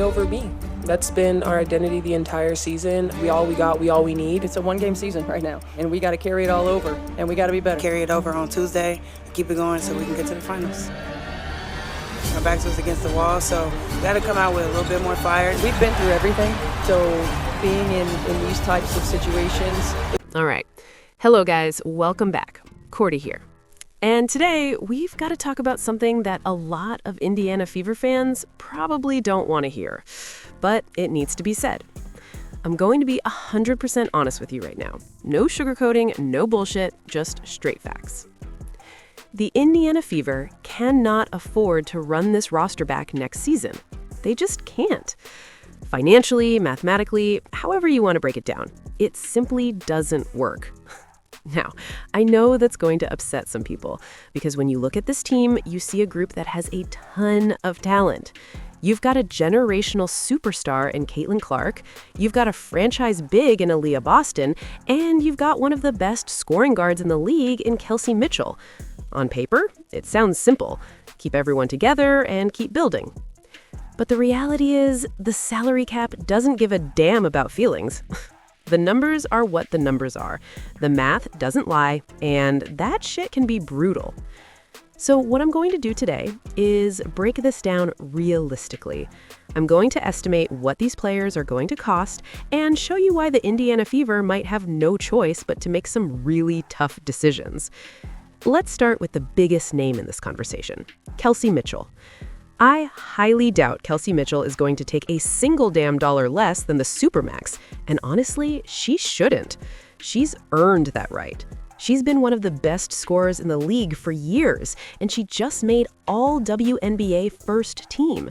over me. That's been our identity the entire season. We all we need. It's a one-game season right now, and we got to carry it all over, and we got to be better. Carry it over on Tuesday, keep it going so we can get to the finals. Our backs was against the wall, so we got to come out with a little bit more fire. We've been through everything, so being in these types of situations. All right. Hello, guys. Welcome back. Cordy here. And today, we've got to talk about something that a lot of Indiana Fever fans probably don't want to hear, but it needs to be said. I'm going to be 100% honest with you right now. No sugarcoating, no bullshit, just straight facts. The Indiana Fever cannot afford to run this roster back next season. They just can't. Financially, mathematically, however you want to break it down, it simply doesn't work. Now, I know that's going to upset some people, because when you look at this team, you see a group that has a ton of talent. You've got a generational superstar in Caitlin Clark, you've got a franchise big in Aaliyah Boston, and you've got one of the best scoring guards in the league in Kelsey Mitchell. On paper, it sounds simple. Keep everyone together and keep building. But the reality is, the salary cap doesn't give a damn about feelings. The numbers are what the numbers are. The math doesn't lie, and that shit can be brutal. So what I'm going to do today is break this down realistically. I'm going to estimate what these players are going to cost and show you why the Indiana Fever might have no choice but to make some really tough decisions. Let's start with the biggest name in this conversation, Kelsey Mitchell. I highly doubt Kelsey Mitchell is going to take a single damn dollar less than the Supermax, and honestly, she shouldn't. She's earned that right. She's been one of the best scorers in the league for years, and she just made all WNBA first team.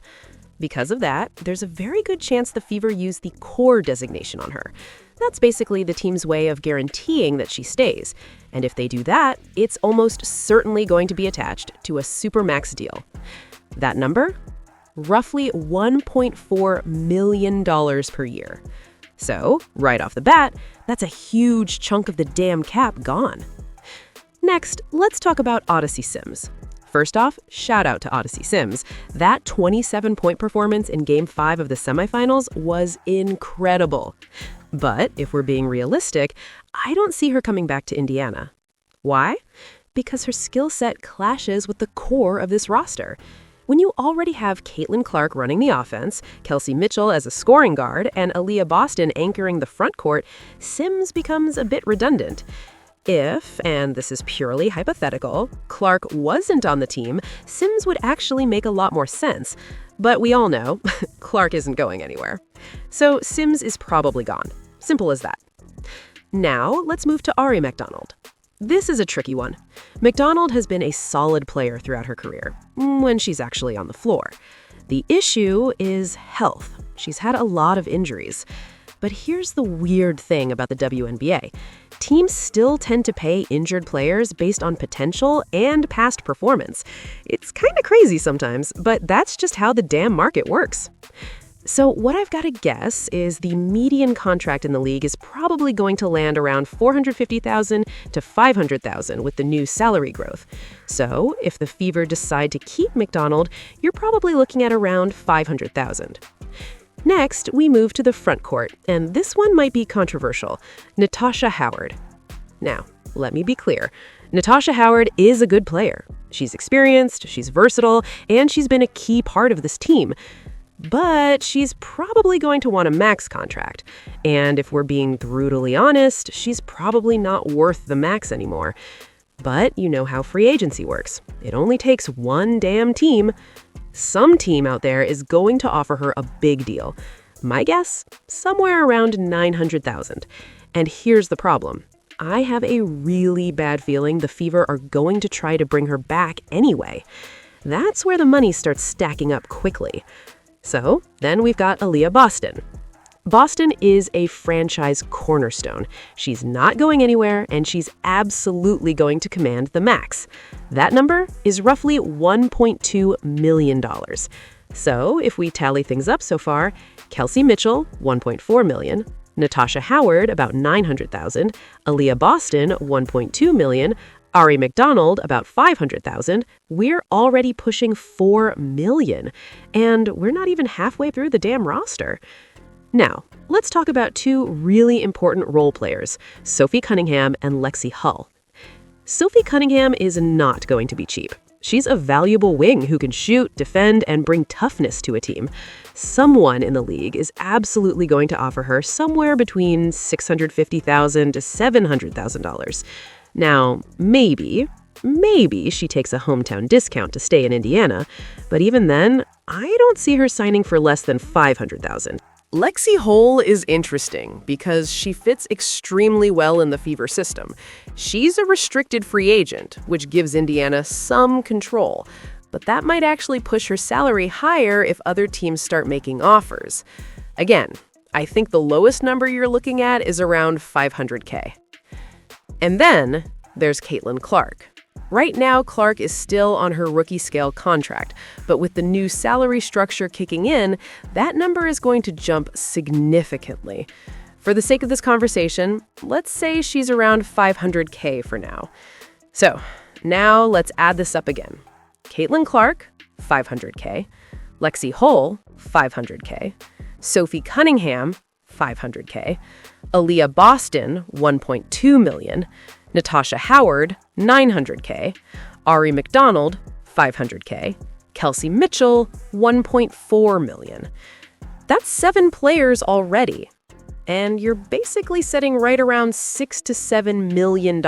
Because of that, there's a very good chance the Fever use the core designation on her. That's basically the team's way of guaranteeing that she stays. And if they do that, it's almost certainly going to be attached to a Supermax deal. That number? Roughly $1.4 million per year. So, right off the bat, that's a huge chunk of the damn cap gone. Next, let's talk about Odyssey Sims. First off, shout out to Odyssey Sims. That 27-point performance in Game 5 of the semifinals was incredible. But if we're being realistic, I don't see her coming back to Indiana. Why? Because her skill set clashes with the core of this roster. When you already have Caitlin Clark running the offense, Kelsey Mitchell as a scoring guard, and Aaliyah Boston anchoring the front court, Sims becomes a bit redundant. If, and this is purely hypothetical, Clark wasn't on the team, Sims would actually make a lot more sense. But we all know, Clark isn't going anywhere. So Sims is probably gone. Simple as that. Now, let's move to Ari McDonald. This is a tricky one. McDonald has been a solid player throughout her career, when she's actually on the floor. The issue is health. She's had a lot of injuries. But here's the weird thing about the WNBA. Teams still tend to pay injured players based on potential and past performance. It's kind of crazy sometimes, but that's just how the damn market works. So what I've got to guess is the median contract in the league is probably going to land around $450,000 to $500,000 with the new salary growth. So if the Fever decide to keep McDonald, you're probably looking at around $500,000. Next, we move to the front court, and this one might be controversial. Natasha Howard. Now, let me be clear. Natasha Howard is a good player. She's experienced, she's versatile, and she's been a key part of this team. But she's probably going to want a max contract. And if we're being brutally honest, she's probably not worth the max anymore. But you know how free agency works. It only takes one damn team. Some team out there is going to offer her a big deal. My guess? Somewhere around $900,000. And here's the problem. I have a really bad feeling the Fever are going to try to bring her back anyway. That's where the money starts stacking up quickly. So then we've got Aaliyah Boston. Boston is a franchise cornerstone. She's not going anywhere, and she's absolutely going to command the max. That number is roughly $1.2 million. So if we tally things up so far, Kelsey Mitchell, $1.4 million, Natasha Howard, about $900,000, Aaliyah Boston, $1.2 million, Ari McDonald, about $500,000. We're already pushing $4 million, and we're not even halfway through the damn roster. Now, let's talk about two really important role players, Sophie Cunningham and Lexi Hull. Sophie Cunningham is not going to be cheap. She's a valuable wing who can shoot, defend, and bring toughness to a team. Someone in the league is absolutely going to offer her somewhere between $650,000 to $700,000. Now, maybe she takes a hometown discount to stay in Indiana, but even then, I don't see her signing for less than $500,000. Lexi Hull is interesting because she fits extremely well in the Fever system. She's a restricted free agent, which gives Indiana some control, but that might actually push her salary higher if other teams start making offers. Again, I think the lowest number you're looking at is around $500K. And then there's Caitlin Clark. Right now, Clark is still on her rookie scale contract, but with the new salary structure kicking in, that number is going to jump significantly. For the sake of this conversation, let's say she's around $500K for now. So now let's add this up again. Caitlin Clark, $500K. Lexi Hull, $500K. Sophie Cunningham, $500K. Aaliyah Boston, $1.2 million. Natasha Howard, $900K. Ari McDonald, $500K. Kelsey Mitchell, $1.4 million. That's 7 players already. And you're basically sitting right around $6 to $7 million,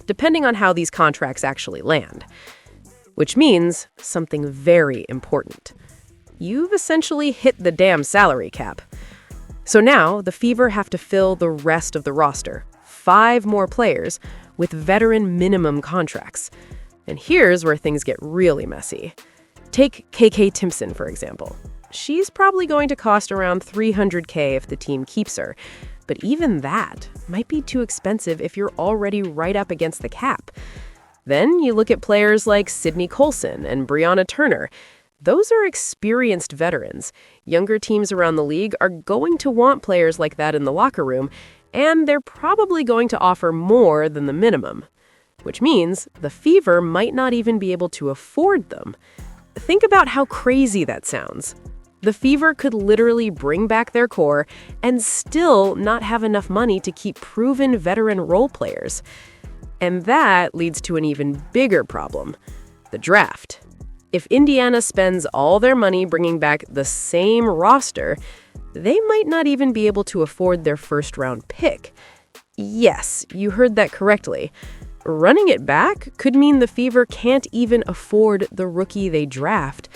depending on how these contracts actually land. Which means something very important. You've essentially hit the damn salary cap. So now the Fever have to fill the rest of the roster, 5 more players with veteran minimum contracts. And here's where things get really messy. Take KK Timpson, for example. She's probably going to cost around $300K if the team keeps her. But even that might be too expensive if you're already right up against the cap. Then you look at players like Sydney Colson and Brianna Turner. Those are experienced veterans. Younger teams around the league are going to want players like that in the locker room, and they're probably going to offer more than the minimum, which means the Fever might not even be able to afford them. Think about how crazy that sounds. The Fever could literally bring back their core and still not have enough money to keep proven veteran role players. And that leads to an even bigger problem, the draft. If Indiana spends all their money bringing back the same roster, they might not even be able to afford their first-round pick. Yes, you heard that correctly. Running it back could mean the Fever can't even afford the rookie they draft.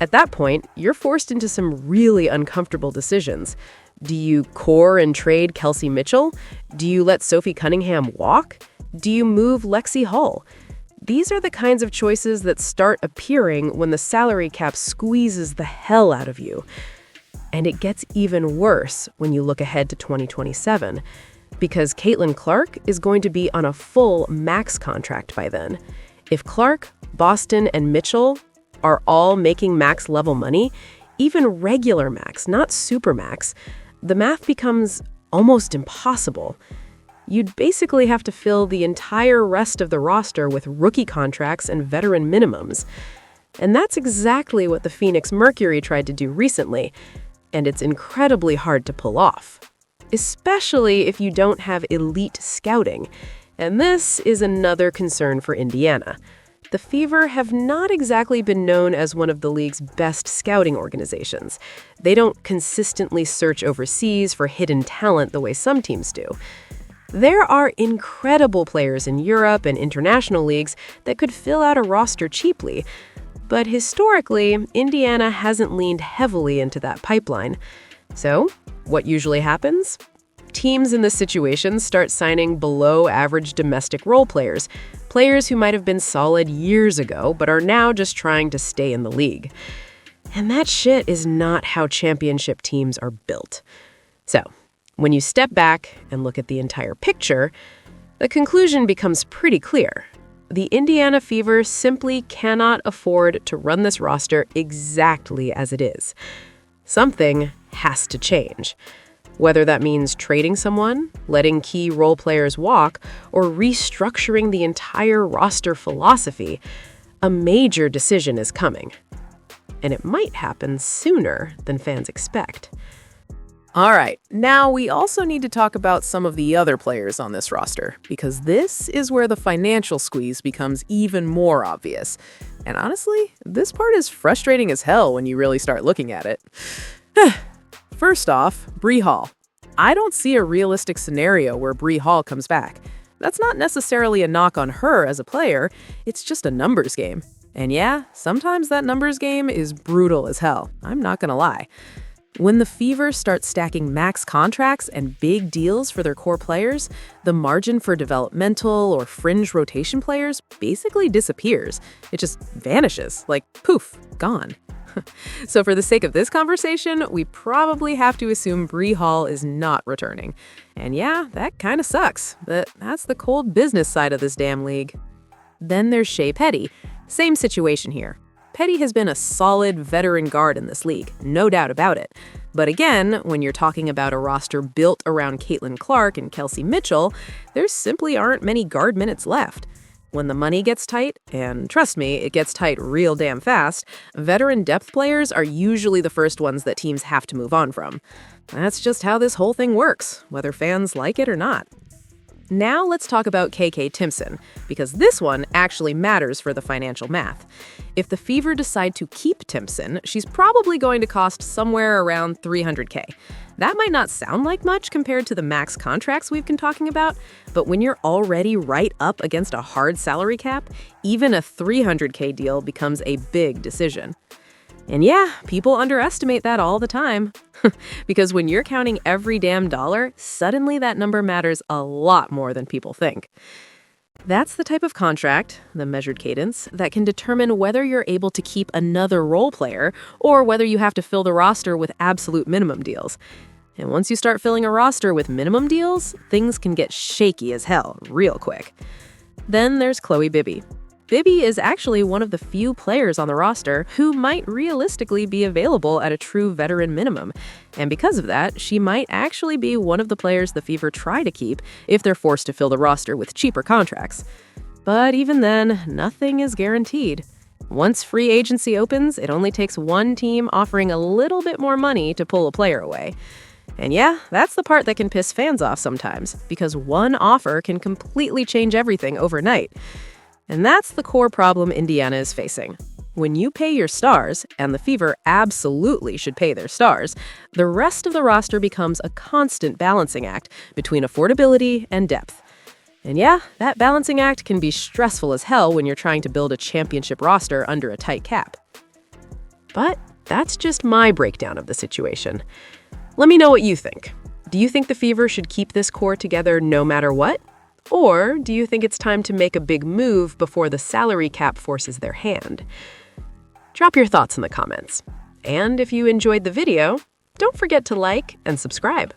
At that point, you're forced into some really uncomfortable decisions. Do you core and trade Kelsey Mitchell? Do you let Sophie Cunningham walk? Do you move Lexi Hull? These are the kinds of choices that start appearing when the salary cap squeezes the hell out of you. And it gets even worse when you look ahead to 2027, because Caitlin Clark is going to be on a full max contract by then. If Clark, Boston, and Mitchell are all making max level money, even regular max, not super max, the math becomes almost impossible. You'd basically have to fill the entire rest of the roster with rookie contracts and veteran minimums. And that's exactly what the Phoenix Mercury tried to do recently, and it's incredibly hard to pull off, especially if you don't have elite scouting. And this is another concern for Indiana. The Fever have not exactly been known as one of the league's best scouting organizations. They don't consistently search overseas for hidden talent the way some teams do. There are incredible players in Europe and international leagues that could fill out a roster cheaply, but historically, Indiana hasn't leaned heavily into that pipeline. So, what usually happens? Teams in this situation start signing below-average domestic role players, players who might have been solid years ago but are now just trying to stay in the league. And that shit is not how championship teams are built. So, when you step back and look at the entire picture, the conclusion becomes pretty clear. The Indiana Fever simply cannot afford to run this roster exactly as it is. Something has to change. Whether that means trading someone, letting key role players walk, or restructuring the entire roster philosophy, a major decision is coming. And it might happen sooner than fans expect. All right, now we also need to talk about some of the other players on this roster, because this is where the financial squeeze becomes even more obvious. And honestly, this part is frustrating as hell when you really start looking at it. First off, Bree Hall. I don't see a realistic scenario where Bree Hall comes back. That's not necessarily a knock on her as a player, it's just a numbers game. And yeah, sometimes that numbers game is brutal as hell, I'm not gonna lie. When the Fever starts stacking max contracts and big deals for their core players, the margin for developmental or fringe rotation players basically disappears. It just vanishes, like poof, gone. So for the sake of this conversation, we probably have to assume Bree Hall is not returning. And yeah, that kind of sucks, but that's the cold business side of this damn league. Then there's Shea Petty. Same situation here. Petty has been a solid veteran guard in this league, no doubt about it. But again, when you're talking about a roster built around Caitlin Clark and Kelsey Mitchell, there simply aren't many guard minutes left. When the money gets tight, and trust me, it gets tight real damn fast, veteran depth players are usually the first ones that teams have to move on from. That's just how this whole thing works, whether fans like it or not. Now let's talk about KK Timpson, because this one actually matters for the financial math. If the Fever decide to keep Timpson, she's probably going to cost somewhere around $300K. That might not sound like much compared to the max contracts we've been talking about, but when you're already right up against a hard salary cap, even a $300K deal becomes a big decision. And yeah, people underestimate that all the time. Because when you're counting every damn dollar, suddenly that number matters a lot more than people think. That's the type of contract, the measured cadence, that can determine whether you're able to keep another role player or whether you have to fill the roster with absolute minimum deals. And once you start filling a roster with minimum deals, things can get shaky as hell real quick. Then there's Chloe Bibby. Bibby is actually one of the few players on the roster who might realistically be available at a true veteran minimum. And because of that, she might actually be one of the players the Fever try to keep if they're forced to fill the roster with cheaper contracts. But even then, nothing is guaranteed. Once free agency opens, it only takes one team offering a little bit more money to pull a player away. And yeah, that's the part that can piss fans off sometimes, because one offer can completely change everything overnight. And that's the core problem Indiana is facing. When you pay your stars, and the Fever absolutely should pay their stars, the rest of the roster becomes a constant balancing act between affordability and depth. And yeah, that balancing act can be stressful as hell when you're trying to build a championship roster under a tight cap. But that's just my breakdown of the situation. Let me know what you think. Do you think the Fever should keep this core together no matter what? Or do you think it's time to make a big move before the salary cap forces their hand? Drop your thoughts in the comments. And if you enjoyed the video, don't forget to like and subscribe.